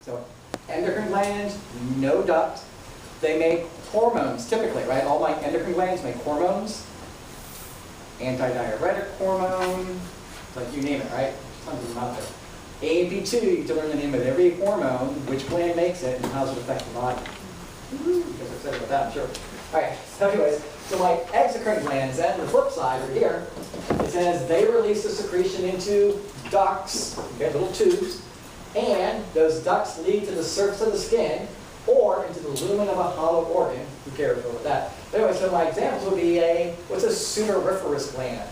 So endocrine glands, no duct. They make hormones typically, right? All my endocrine glands make hormones. Antidiuretic hormone, like you name it, right? Tons of them out there. AMP2, you get to learn the name of every hormone, which gland makes it, and how does it affect the body. You guys are excited about that, I'm sure. All right, so anyways, so my exocrine glands, then, the flip side over here, it says they release the secretion into ducts, okay, little tubes, and those ducts lead to the surface of the skin or into the lumen of a hollow organ. Who cares about that? But anyway, so my examples would be what's a sudoriferous gland?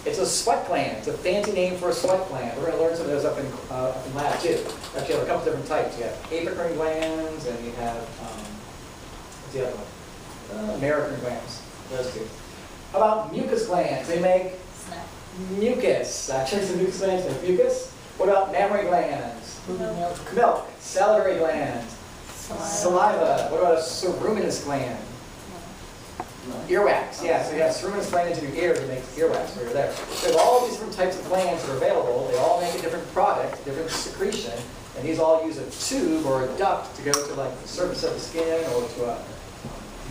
It's a sweat gland. It's a fancy name for a sweat gland. We're going to learn some of those up in lab too. Actually, you have a couple different types. You have apocrine glands, and you have, what's the other one? Merocrine glands. Those two. How about mucus glands? They make mucus. Actually, some mucus glands make mucus. What about mammary glands? Milk. Salivary glands. Saliva. What about a ceruminous gland? Earwax, yeah, so you have ceruminous gland into your ears and makes earwax over there. So there's all these different types of glands that are available. They all make a different product, different secretion, and these all use a tube or a duct to go to like the surface of the skin or to a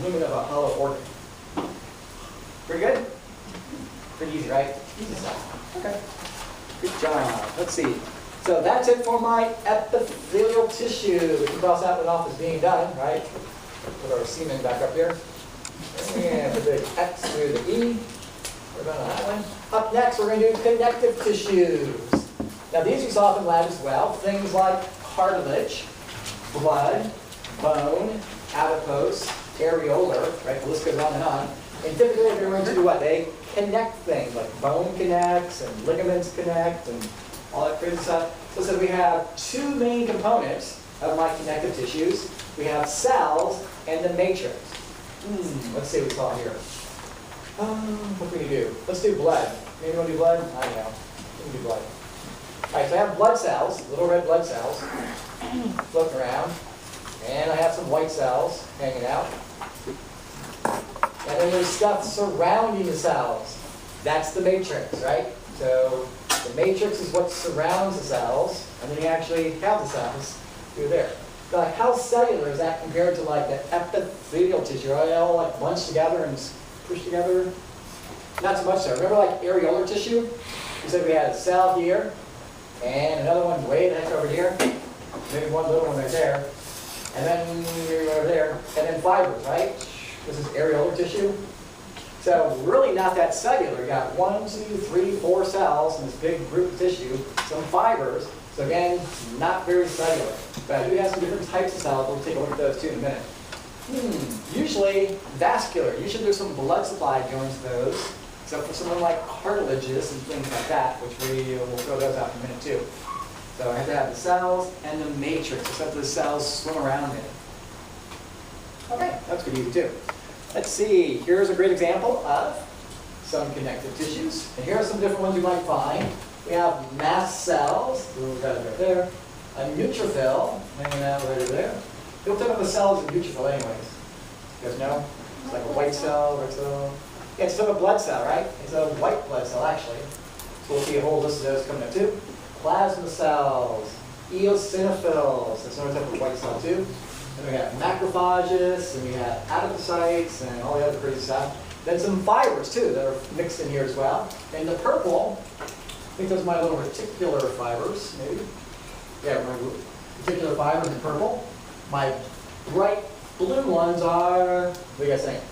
lumen of a hollow organ. Pretty good? Pretty easy, right? Easy stuff. Okay. Good job. Let's see. So that's it for my epithelial tissue. We can cross that one off as being done, right? Put our semen back up here. And the big X through the E. What about that one? Up next, we're going to do connective tissues. Now, these you saw in lab as well. Things like cartilage, blood, bone, adipose, areolar, right? The list goes on and on. And typically, they're going to do what? They connect things, like bone connects and ligaments connect and all that crazy stuff. So we have two main components of my connective tissues. We have cells and the matrix. Let's see what we saw here. What can we do? Let's do blood. Maybe you want to do blood? I don't know. We can do blood. All right, so I have blood cells, little red blood cells, floating around. And I have some white cells hanging out. And then there's stuff surrounding the cells. That's the matrix, right? So the matrix is what surrounds the cells, and then you actually have the cells through there. Like, how cellular is that compared to like the epithelial tissue? Are they all like bunched together and pushed together? Not so much so. Remember like areolar tissue? We said we had a cell here, and another one way the heck over here. Maybe one little one right there. And then over there. And then fibers, right? This is areolar tissue. So really not that cellular. You got 1, 2, 3, 4 cells in this big group of tissue, some fibers. So again, not very cellular. But I do have some different types of cells. We'll take a look at those too in a minute. Usually vascular. Usually there's some blood supply going to those, except for something like cartilages and things like that, which we'll throw those out in a minute too. So I have to have the cells and the matrix, except the cells swim around in it. Okay, that's pretty easy too. Let's see. Here's a great example of some connective tissues. And here are some different ones you might find. We have mast cells, right there. A neutrophil, hanging out right over there. You'll think of the cells as a neutrophil anyways. You guys know? It's like a white cell, red cell. Yeah, it's sort of a blood cell, right? It's a white blood cell, actually. So we'll see a whole list of those coming up too. Plasma cells, eosinophils, that's another type of white cell too. Then we have macrophages, and we have adipocytes, and all the other crazy stuff. Then some fibers too that are mixed in here as well. And the purple, I think those are my little reticular fibers, maybe. Yeah, my reticular fibers in purple. My bright blue ones are, what do you guys think?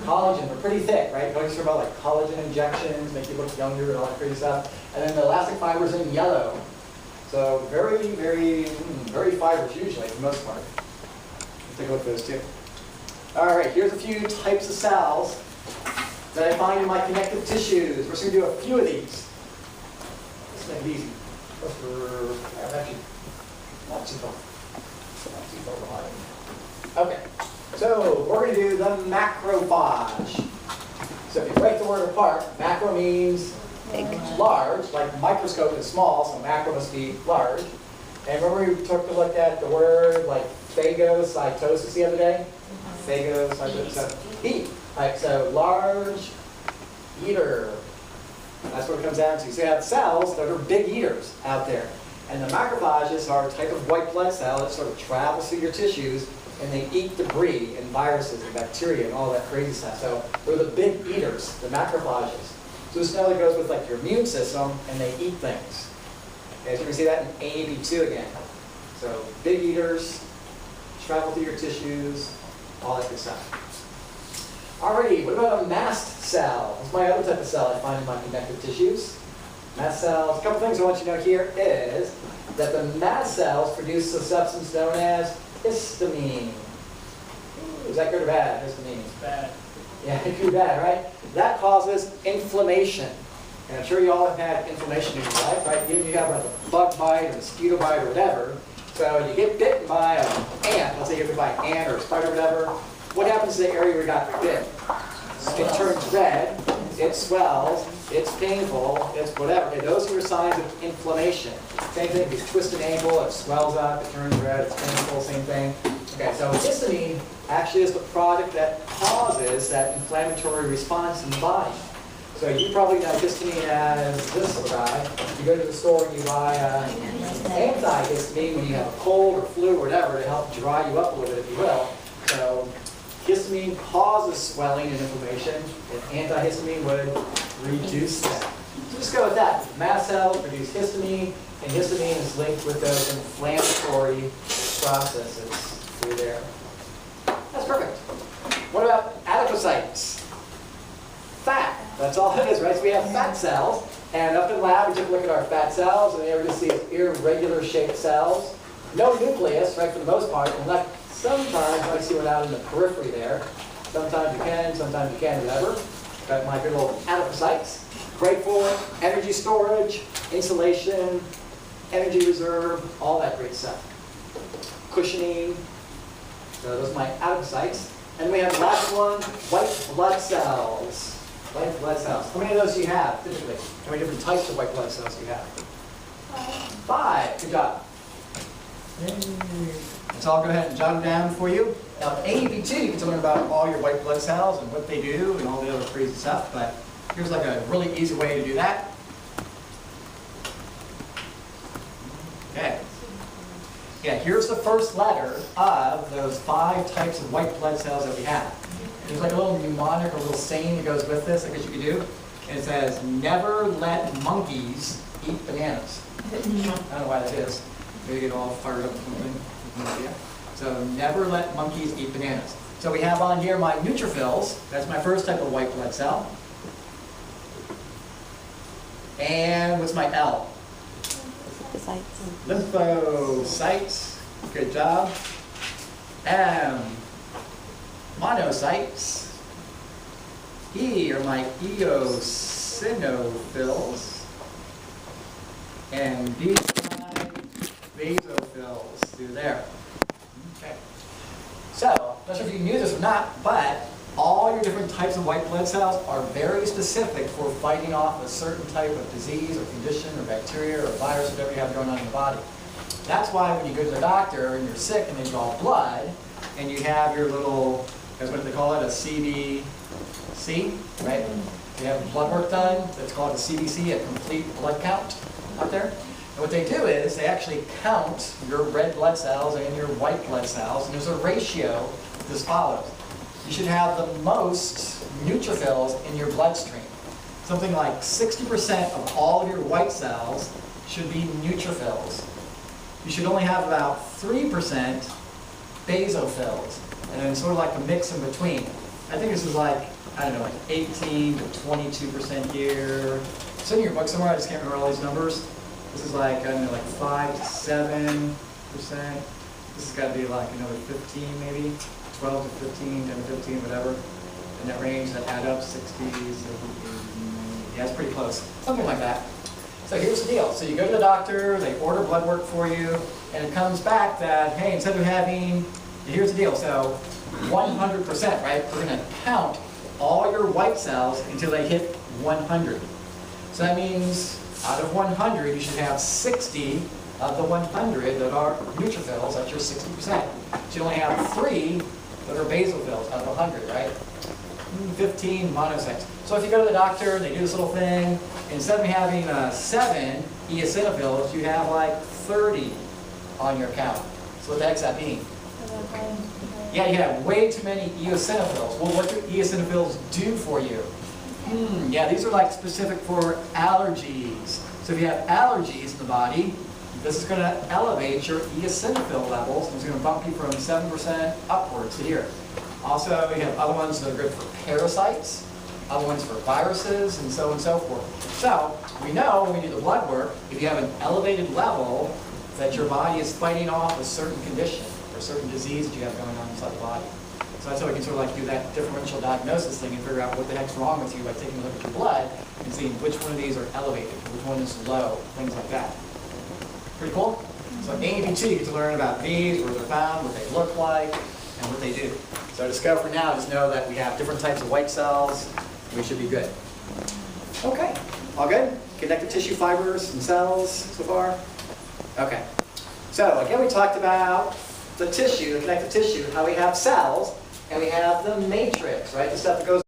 Collagen. They're pretty thick, right? Going through about like collagen injections, make you look younger and all that crazy stuff. And then the elastic fibers in yellow. So very, very fibers usually for the most part. Let's take a look at those too. All right, here's a few types of cells that I find in my connective tissues. We're just going to do a few of these. Let's make it easy. Actually, not too far. Not too far behind. Okay, so we're going to do the macrophage. So if you break the word apart, macro means large, like microscope is small, so macro must be large. And remember we took a look at the word like phagocytosis the other day? Phagocytosis. Eat. Right, so large eater. That's what it comes down to. So you have cells that are big eaters out there. And the macrophages are a type of white blood cell that sort of travels through your tissues, and they eat debris and viruses and bacteria and all that crazy stuff. So they're the big eaters, the macrophages. So this now goes with like your immune system, and they eat things. Okay, so you can see that in AAV2 again. So big eaters, travel through your tissues, all that good stuff. Alrighty, what about a mast cell? That's my other type of cell I find in my connective tissues. Mast cells, a couple things I want you to know here is that the mast cells produce a substance known as histamine. Ooh, is that good or bad, histamine? It's bad. Yeah, it could be bad, right? That causes inflammation. And I'm sure you all have had inflammation in your life, right? Even if you have like a bug bite or a mosquito bite or whatever. So you get bitten by an ant, let's say you're bitten by an ant or a spider or whatever. What happens to the area where you got bit? It turns red, it swells, it's painful, it's whatever. Okay, those are your signs of inflammation. Same thing, if you twist an ankle, it swells up, it turns red, it's painful, same thing. Okay, so histamine actually is the product that causes that inflammatory response in the body. So you probably know histamine as this little guy. You go to the store and you buy antihistamine when you have a cold or flu or whatever to help dry you up a little bit, if you will. So histamine causes swelling and inflammation, and antihistamine would reduce that. So just go with that. Mast cells produce histamine, and histamine is linked with those inflammatory processes through there. That's perfect. What about adipocytes? Fat. That's all it is, right? So we have fat cells, and up in lab we took a look at our fat cells, and they were just these irregular shaped cells. No nucleus, right, for the most part, unless sometimes you might see one out in the periphery there. Sometimes you can, sometimes you can't, whatever. Got my good little adipocytes. Great for energy storage, insulation, energy reserve, all that great stuff. Cushioning. So those are my adipocytes. And we have the last one, white blood cells. White blood cells. How many of those do you have, typically? How many different types of white blood cells do you have? 5. Good job. So I'll go ahead and jot them down for you. Now, AAV2, you get to learn about all your white blood cells and what they do and all the other crazy stuff, but here's like a really easy way to do that. Okay. Yeah, here's the first letter of those 5 types of white blood cells that we have. And there's like a little mnemonic or a little saying that goes with this, I guess you could do. And it says, never let monkeys eat bananas. I don't know why that is. Maybe get all fired up or something. Yeah. So never let monkeys eat bananas. So we have on here my neutrophils. That's my first type of white blood cell. And what's my L? Lymphocytes. Good job. M. Monocytes. E are my eosinophils. And B are my basophils through there. Okay. So, I'm not sure if you knew this or not, but all your different types of white blood cells are very specific for fighting off a certain type of disease or condition or bacteria or virus, whatever you have going on in your body. That's why when you go to the doctor and you're sick and they draw blood, and you have your little, that's what they call it, a CBC, right? You have blood work done, that's called a CBC, a complete blood count out there. And what they do is they actually count your red blood cells and your white blood cells, and there's a ratio as follows. You should have the most neutrophils in your bloodstream. Something like 60% of all of your white cells should be neutrophils. You should only have about 3% basophils, and then sort of like a mix in between. I think this is like, I don't know, like 18 to 22% here. It's in your book somewhere, I just can't remember all these numbers. This is like, I don't know, like 5 to 7%. This has got to be like another 15 maybe, 12 to 15, 10 to 15, whatever. In that range, that add up, 60, 70, 80, 90. Yeah, it's pretty close. Something like that. So here's the deal. So you go to the doctor, they order blood work for you, and it comes back that, hey, instead of having, here's the deal. So 100%, right? We're going to count all your white cells until they hit 100. So that means out of 100, you should have 60 of the 100 that are neutrophils. That's your 60%. So you only have 3 that are basophils out of 100, right? 15 monocytes. So if you go to the doctor, they do this little thing, instead of having 7 eosinophils, you have like 30 on your count. So what the heck's that mean? Yeah, you have way too many eosinophils. Well, what do eosinophils do for you? Yeah, these are like specific for allergies. So if you have allergies in the body, this is going to elevate your eosinophil levels. It's going to bump you from 7% upwards to here. Also, we have other ones that are good for parasites, other ones for viruses, and so on and so forth. So we know when we do the blood work, if you have an elevated level, that your body is fighting off a certain condition or a certain disease that you have going on inside the body. So that's how we can sort of like do that differential diagnosis thing and figure out what the heck's wrong with you by taking a look at your blood and seeing which one of these are elevated, which one is low, things like that. Pretty cool? So A, B, T, you get to learn about these, where they're found, what they look like, and what they do. So just go for now, just know that we have different types of white cells. We should be good. Okay, all good? Connective tissue fibers and cells so far? Okay. So again, we talked about the tissue, the connective tissue, how we have cells, and we have the matrix, right? The stuff that goes